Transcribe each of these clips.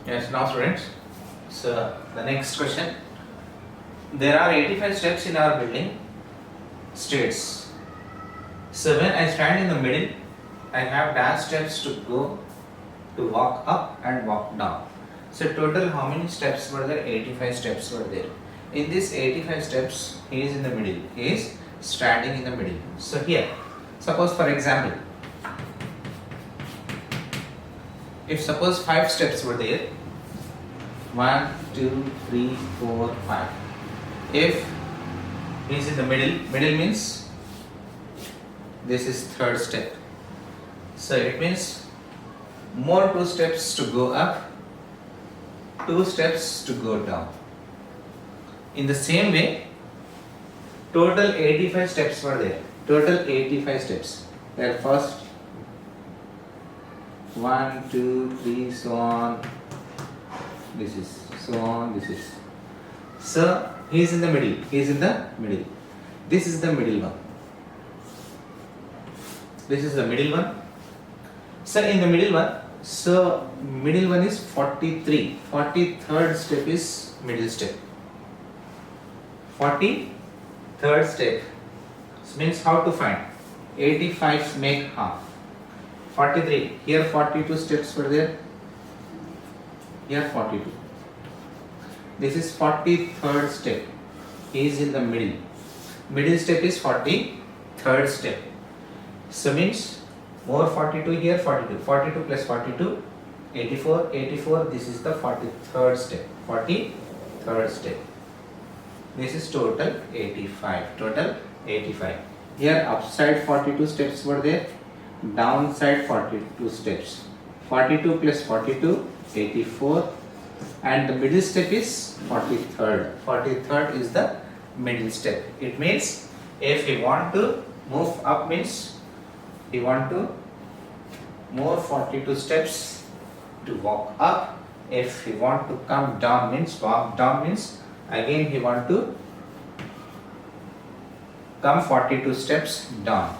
Yes, now students. So the next question. There are 85 steps in our building states. So when I stand in the middle, I have dash steps to go to walk up and walk down. So total how many steps were there? 85 steps were there. In this 85 steps, he is in the middle. He is standing in the middle. So here, suppose for example, if suppose 5 steps were there, 1, 2, 3, 4, 5. If he is in the middle means this is third step. So it means more 2 steps to go up, 2 steps to go down. In the same way, total 85 steps were there. Total 85 steps. There first 1, 2, 3, so on. This is so on. This is. So he is in the middle. He is in the middle. This is the middle one. This is the middle one. So in the middle one, so middle one is 43. 43rd step is middle step. 43rd step. So means how to find? 85 make half. 43. Here 42 steps were there. Here 42. This is 43rd step. He is in the middle. Middle step is 43rd step. So means more 42 here, 42. 42 plus 42, 84. 84. This is the 43rd step. 43rd step. This is total 85. Total 85. Here upside 42 steps were there. Downside 42 steps. 42 plus 42, 84. And the middle step is 43rd. 43rd is the middle step. It means if he want to move up means he want to move 42 steps to walk up. If he want to come down means walk down means again he want to come 42 steps down.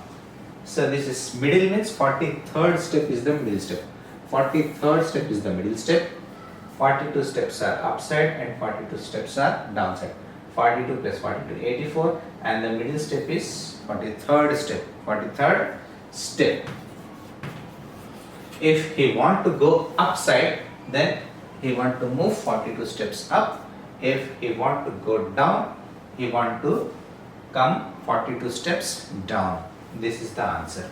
So this is middle means 43rd step is the middle step. 43rd step is the middle step. 42 steps are upside and 42 steps are downside. 42 plus 42, 84, and the middle step is 43rd step. 43rd step. If he want to go upside, then he want to move 42 steps up. If he want to go down, he want to come 42 steps down. This is the answer.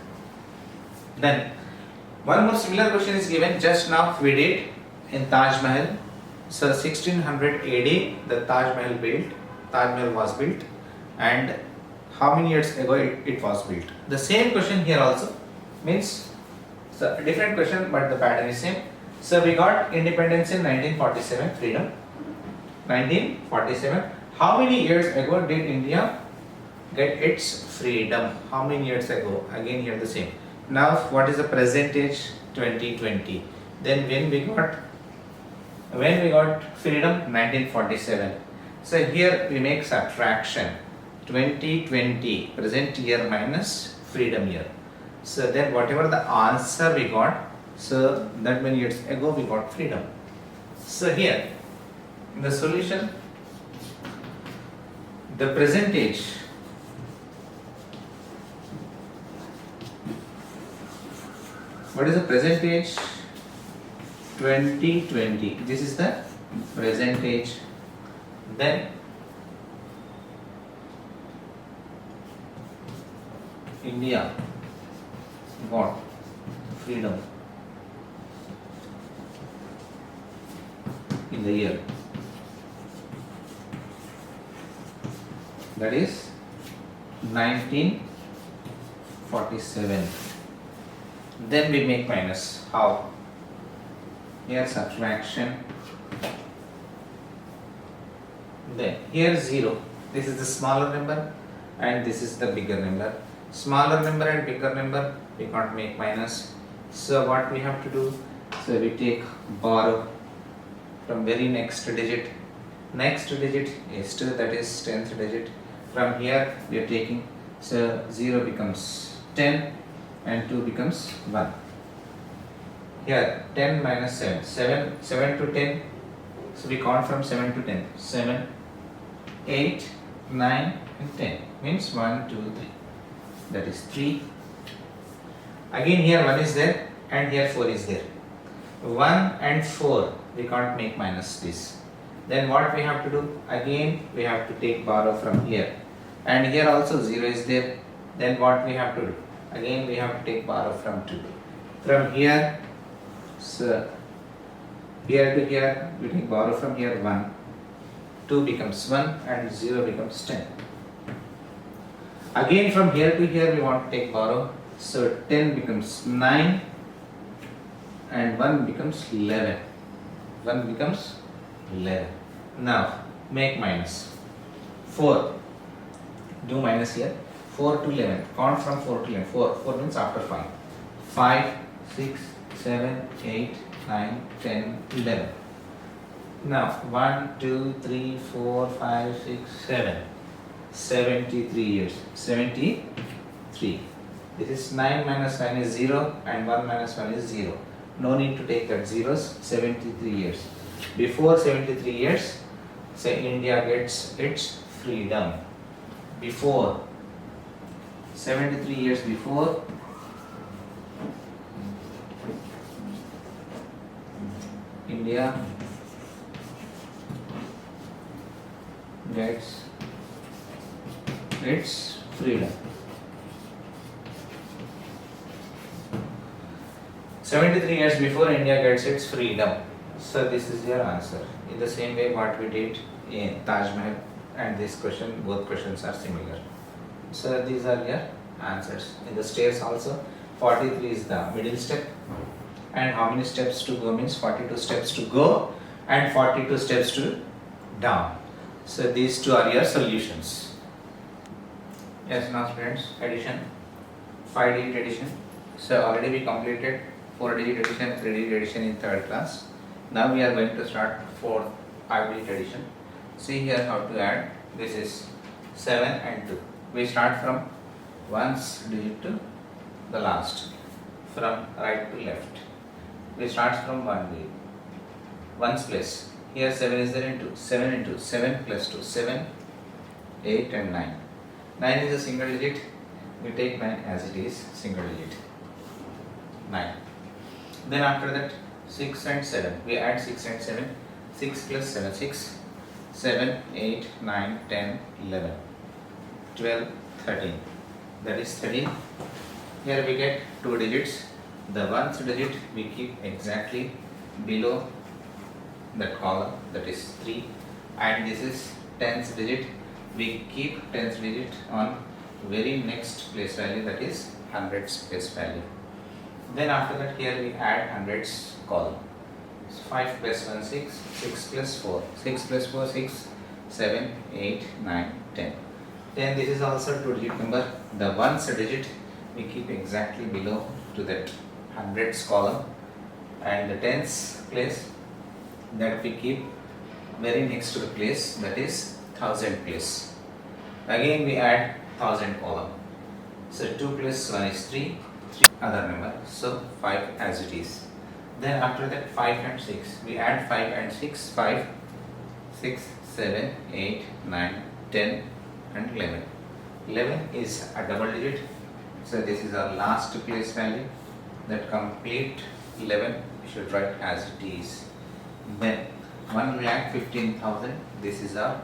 Then one more similar question is given just now we did in Taj Mahal. So 1600 AD the Taj Mahal was built, and how many years ago it was built. The same question here also means so a different question but the pattern is same. So we got independence in 1947, freedom 1947. How many years ago did India get its freedom? How many years ago? Again here the same. Now what is the present age? 2020. Then when we got freedom? 1947. So here we make subtraction. 2020 present year minus freedom year. So then whatever the answer we got, so that many years ago we got freedom. So here in the solution, the present age, what is the present age? 2020. This is the present age. Then India got freedom in the year, that is 1947. Then we make minus. How? Here subtraction. Then here 0. This is the smaller number and this is the bigger number. Smaller number and bigger number we can't make minus. So what we have to do? So we take borrow from very next digit. Next digit is 2, that is 10th digit. From here we are taking, so 0 becomes 10 and 2 becomes 1. Here 10 minus 7. 7 to 10. So we count from 7 to 10. 7, 8, 9 and 10. Means 1, 2, 3. That is 3. Again here 1 is there and here 4 is there. 1 and 4 we can't make minus this. Then what we have to do? Again we have to take borrow from here. And here also 0 is there. Then what we have to do? Again we have to take borrow from 2. From here, so here to here we take borrow from here 1. 2 becomes 1 and 0 becomes 10. Again from here to here we want to take borrow. So 10 becomes 9 and 1 becomes 11. 1 becomes 11. Now make minus. 4. Do minus here. 4 to 11. Count from 4 to 11. 4 means after 5. 5, 6, 7, 8, 9, 10, 11. Now 1, 2, 3, 4, 5, 6, 7. 73 years. 73. This is 9 minus 9 is 0 and 1 minus 1 is 0. No need to take that zeros. 73 years. Before 73 years, say India gets its freedom. Before 73 years before, India gets its freedom. 73 years before India gets its freedom. So this is your answer. In the same way what we did in Taj Mahal and this question, both questions are similar. So these are your answers. In the stairs also, 43 is the middle step. And how many steps to go means 42 steps to go and 42 steps to down. So these two are your solutions. Yes, now friends, addition, 5-digit addition. So already we completed 4-digit addition, 3-digit addition in 3rd class. Now we are going to start 4th 5-digit addition. See here how to add. This is 7 and 2. We start from 1's digit to the last, from right to left. We start from 1 digit. 1's place. Here 7 is there into 7 into 7 plus 2. 7, 8 and 9. 9 is a single digit. We take 9 as it is, single digit. 9. Then after that 6 and 7. We add 6 and 7. 6 plus 7, 6. 7, 8, 9, 10, 11, 12, 13. That is 13. Here we get 2 digits. The 1st digit we keep exactly below that column, that is 3. And this is 10th digit. We keep 10th digit on very next place value, that is 100's place value. Then after that here we add 100's column. 5 plus 1, 6, 6 plus 4, 6 plus 4, 6, 7, 8, 9, 10. Then this is also 2-digit number. The 1's digit we keep exactly below to that 100's column, and the 10's place that we keep very next to the place, that is 1000 place. Again we add 1000 column. So 2 plus 1 is 3, other number, so 5 as it is. Then after that 5 and 6, we add 5 and 6, 5, 6, 7, 8, 9, 10 and 11. 11 is a double digit, so this is our last place value. That complete 11 we should write as it is. Then 1,15,000, this is our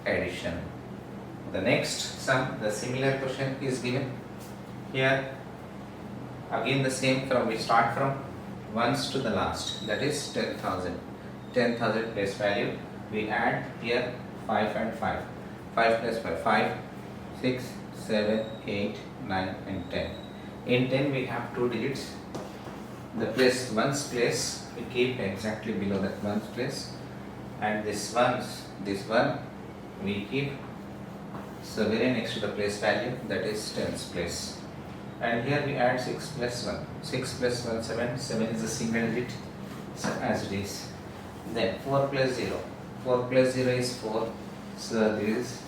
addition. The next sum, the similar question is given. Here again the same, from we start from 1's to the last, that is 10,000. 10,000 place value. We add here 5 and 5. 5 plus 5, 5, 6, 7, 8, 9 and 10. In 10 we have 2 digits. The place 1's place we keep exactly below that 1's place, and this one we keep so very next to the place value, that is 10's place. And here we add 6 plus 1. 6 plus 1, 7. 7 is a single digit, so as it is. Then 4 plus 0. 4 plus 0 is 4. So this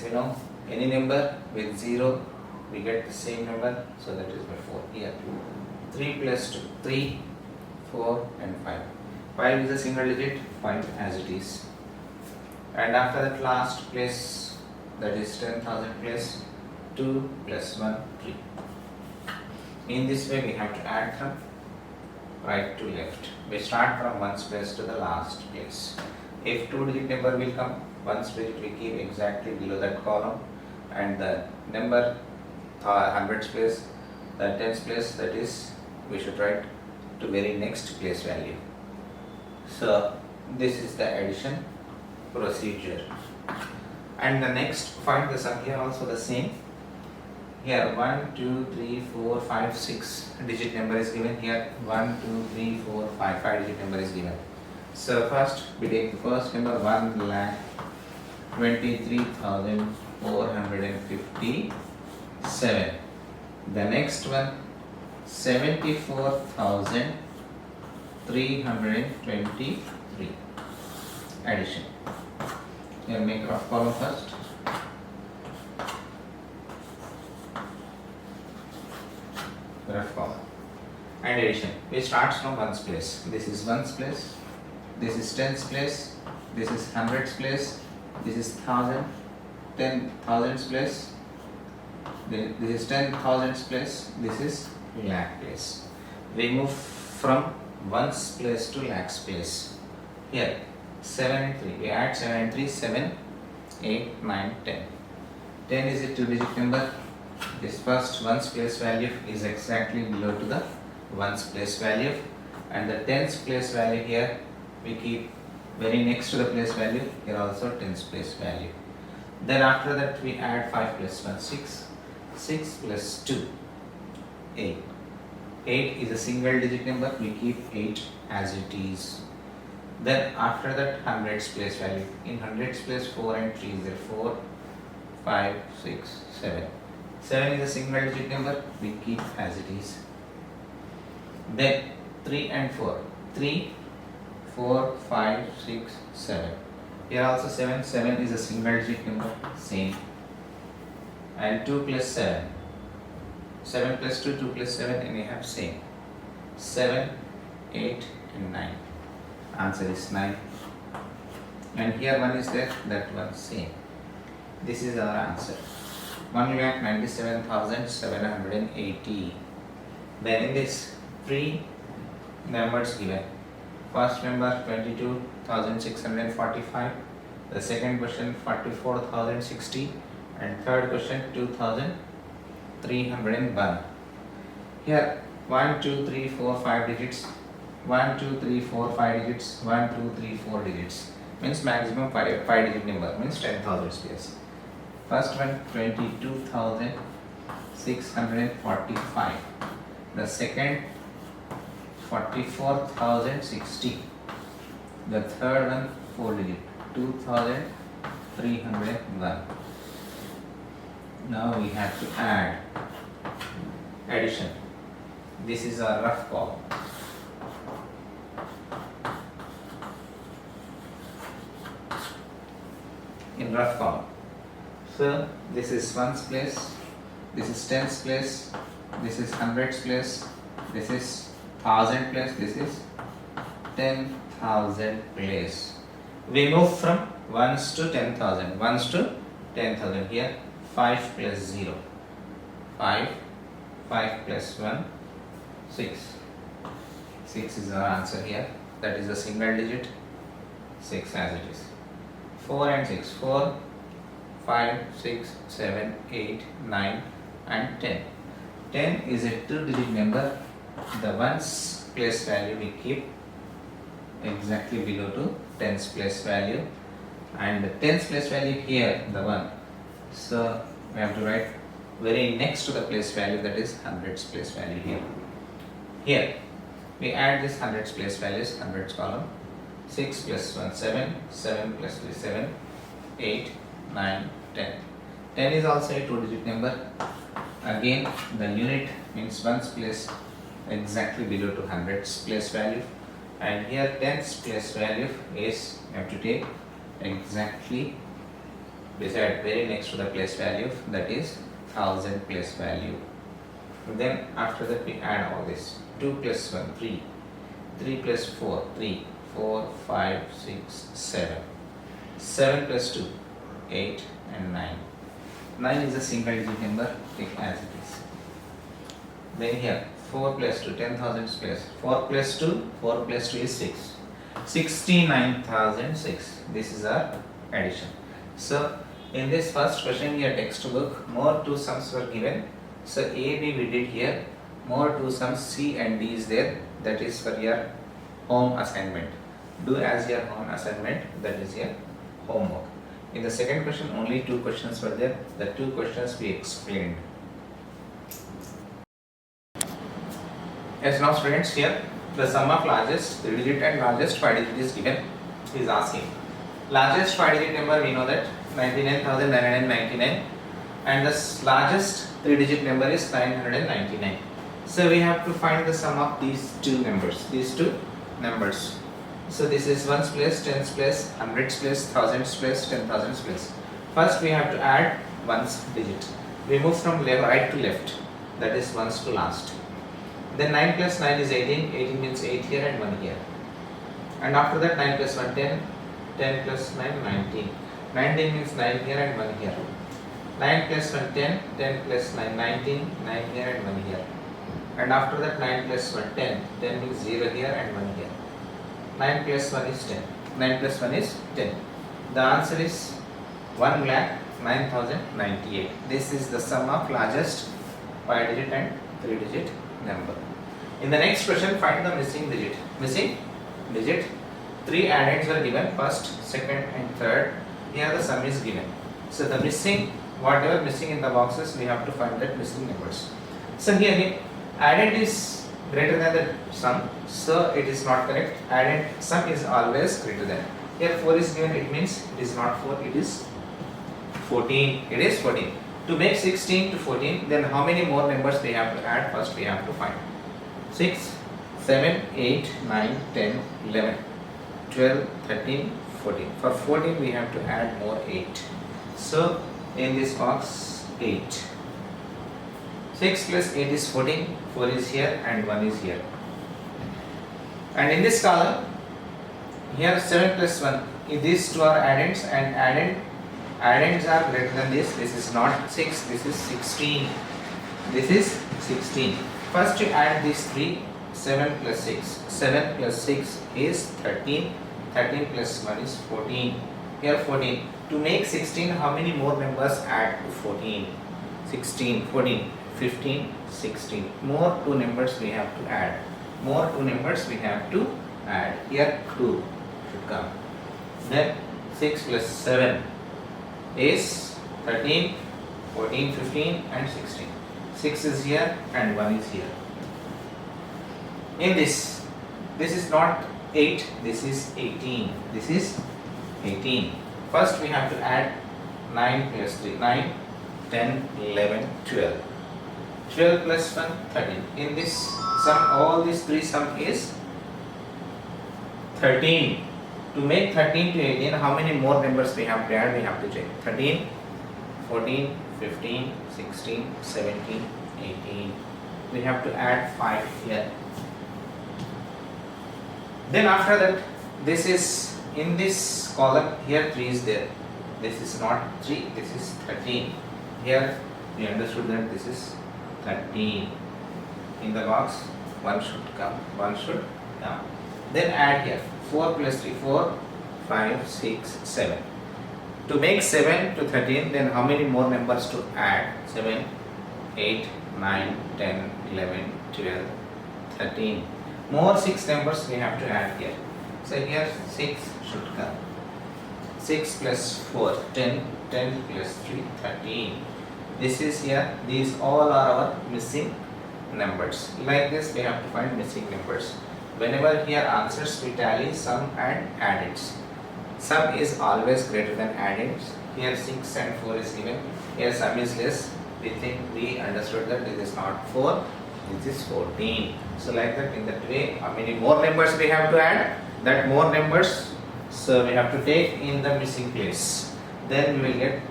we know, any number with 0 we get the same number, so that is by 4 here. 3 plus 2, 3, 4 and 5. 5 is a single digit, 5 as it is. And after that last place, that is 10,000 place, 2 plus 1, 3. In this way we have to add from right to left. We start from ones place to the last place. If 2-digit number will come, ones digit we keep exactly below that column, and the number hundreds place, the tens place, that is we should write to very next place value. So this is the addition procedure. And the next, find the sum. Here also the same. Here 1, 2, 3, 4, 5, 6 digit number is given. Here 1, 2, 3, 4, 5, 5 digit number is given. So first we take the first number, 1,23,457. The next one, 74,323. Addition. Here make rough column first. Rough column. And addition. We start from ones place. This is ones place. This is tens place. This is hundreds place. This is thousand. 10,000s place. This is 10,000s place. This is lakh place. We move from ones place to lakhs place. Here 7 and 3. We add 7 and 3. 7, 8, 9, 10. 10 is a 2-digit number. This first ones place value is exactly below to the ones place value, and the tens place value here we keep very next to the place value. Here also tens place value. Then after that we add 5 plus 1, 6. 6 plus 2, 8. 8 is a single digit number. We keep 8 as it is. Then after that hundreds place value. In hundreds place 4 and 3 is there. 4, 5, 6, 7. 7 is a single digit number. We keep as it is. Then 3 and 4. 3, 4, 5, 6, 7. Here also 7. 7 is a single digit number. Same. And 2 plus 7. 7 plus 2, 2 plus 7, and we have same. 7, 8 and 9. Answer is 9. And here 1 is there, that one same. This is our answer. 1,97,780. Then in this, 3 numbers given. First number 22,645. The second question 44,060. And third question 2,301. Here 1, 2, 3, 4, 5 digits. 1, 2, 3, 4, 5 digits. 1, 2, 3, 4 digits. Means maximum 5 digit number. Means 10,000 space. First one 22,645. The second 44,060. The third one 4 digit 2,301. Now we have to add addition. This is a rough call. In rough column. So this is ones place, this is tens place, this is hundreds place, this is thousand place, this is 10,000 place. We move from ones to 10,000, ones to 10,000. Here 5 plus 0, 5, 5 plus 1, 6. 6 is our answer here. That is a single digit, 6 as it is. 4 and 6, 4, 5, 6, 7, 8, 9 and 10. 10 is a 2-digit number. The ones place value we keep exactly below to tens place value, and the tens place value here the 1. So we have to write very next to the place value, that is hundreds place value here. Here we add this hundreds place values, hundreds column. 6 plus 1, 7, 7 plus 3, 7, 8, 9, 10. 10 is also a 2-digit number. Again the unit means ones place exactly below to hundreds place value, and here tens place value is, you have to take exactly beside, very next to the place value, that is 1000 place value. Then after that we add all this. 2 plus 1, 3. 3 plus 4, 3. 4, 5, 6, 7. 7 plus 2, 8 and 9. 9 is a single digit number, take as it is. Then here 4 plus 2, 10,000 place. 4 plus 2, 4 plus 2 is 6. 69,006. This is our addition. So in this first question in your textbook, more two sums were given. So A, B we did here. More two sums C and D is there. That is for your home assignment. Do as your home assignment. That is your homework. In the second question, only two questions were there. The two questions we explained. Yes, now students, here the sum of largest 3 digit and largest 5 digit is given. He is asking. Largest 5 digit number we know that 99,999 and the largest 3 digit number is 999. So we have to find the sum of these two numbers. So this is ones place, tens place, hundreds place, thousands place, 10,000s place. First we have to add ones digit. We move from right to left. That is ones to last. Then 9 plus 9 is 18. 18 means 8 here and 1 here. And after that 9 plus 1 10. 10 plus 9 19. 19 means 9 here and 1 here. 9 plus 1 10. 10 plus 9 19. 9 here and 1 here. And after that 9 plus 1 10. 10 means 0 here and 1 here. 9 plus 1 is 10. 9 plus 1 is 10. The answer is 1,09,098. This is the sum of largest 5 digit and 3 digit number. In the next question, find the missing digit. Missing digit. 3 addends were given, first, second and third. Here the sum is given. So the missing, whatever missing in the boxes, we have to find that missing numbers. So here addend is greater than the sum, so it is not correct. Addend sum is always greater than. Here 4 is given, it means it is not 4, it is 14. It is 14. To make 16 to 14, then how many more numbers we have to add? First we have to find 6, 7, 8, 9, 10, 11, 12, 13, 14. For 14 we have to add more 8. So in this box 8. 6 plus 8 is 14, 4 is here and 1 is here. And in this column, here 7 plus 1, these two are addends and addends are greater than this. This is not 6, this is 16. This is 16. First you add these 3, 7 plus 6. 7 plus 6 is 13. 13 plus 1 is 14. Here 14. To make 16, how many more numbers add to 14? 16, 14, 15, 16. More 2 numbers we have to add. More 2 numbers we have to add. Here 2 should come. Then 6 plus 7 is 13, 14, 15 and 16. 6 is here and 1 is here. In this is not 8, this is 18. This is 18. First we have to add 9 plus 3, 9, 10, 11, 12. 12 plus 1, 13. In this sum, all these 3 sum is 13. To make 13 to 18, how many more numbers we have to add? We have to check. 13, 14, 15, 16, 17, 18. We have to add 5 here. Then after that, this is in this column, here 3 is there. This is not 3, this is 13. Here we understood that this is 13. In the box, 1 should come, 1 should come. Then add here 4 plus 3, 4, 5, 6, 7. To make 7 to 13, then how many more numbers to add? 7, 8, 9, 10, 11, 12, 13. More 6 numbers we have to add here. So here 6 should come. 6 plus 4, 10, 10 plus 3, 13. This is here, these all are our missing numbers. Like this we have to find missing numbers. Whenever here answers we tally sum and addends. Sum is always greater than addends. Here 6 and 4 is given. Here sum is less. We understood that this is not 4, this is 14. So like that, in that way, how many more numbers we have to add? That more numbers, so we have to take in the missing place. Then we will get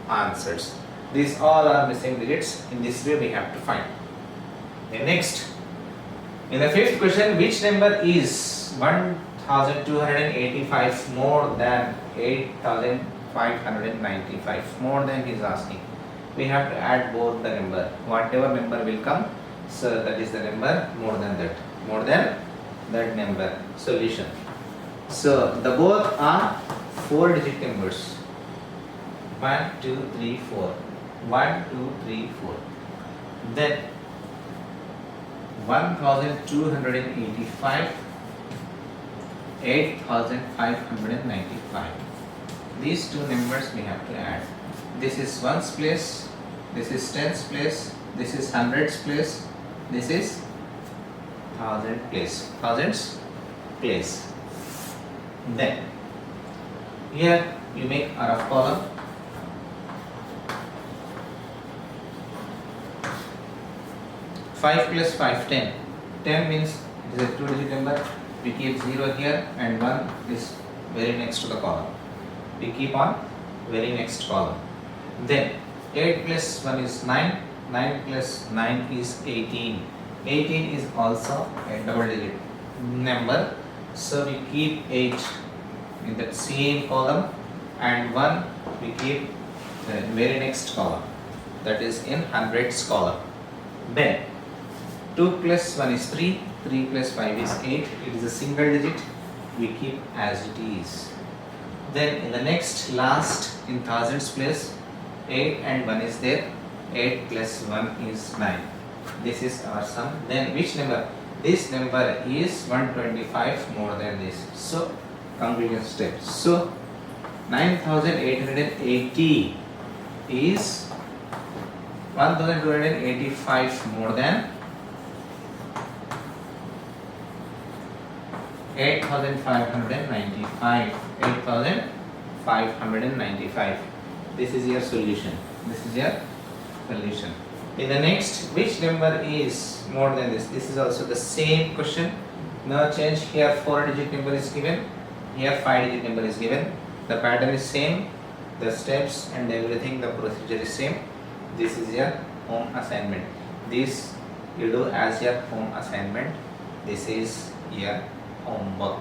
answers. These all are missing digits. In this way we have to find. Okay, next. In the fifth question, which number is 1285 more than 8595? More than he is asking. We have to add both the number. Whatever number will come, so that is the number more than that. More than that number. Solution. So the both are 4-digit numbers. 1, 2, 3, 4. 1, 2, 3, 4. Then 1285, 8595. These two numbers we have to add. This is ones place, this is tens place, this is hundreds place, this is thousand place, thousands place. Then here you make a rough column. 5 plus 5, 10. 10 means it is a 2-digit number. We keep 0 here and 1 is very next to the column. We keep on very next column. Then 8 plus 1 is 9. 9 plus 9 is 18. 18 is also a double-digit number. So we keep 8 in that same column and 1 we keep the very next column. That is in hundreds column. Then 2 plus 1 is 3, 3 plus 5 is 8, it is a single digit, we keep as it is. Then in the next last in thousands place, 8 and 1 is there, 8 plus 1 is 9. This is our sum. Then which number? This number is 125 more than this. So conclusion step. So 9880 is 1285 more than 8595. 8595. This is your solution. This is your solution. In the next, which number is more than this? This is also the same question. No change. Here 4-digit number is given. Here 5-digit number is given. The pattern is same. The steps and everything, the procedure is same. This is your home assignment. This you do as your home assignment. This is your homework.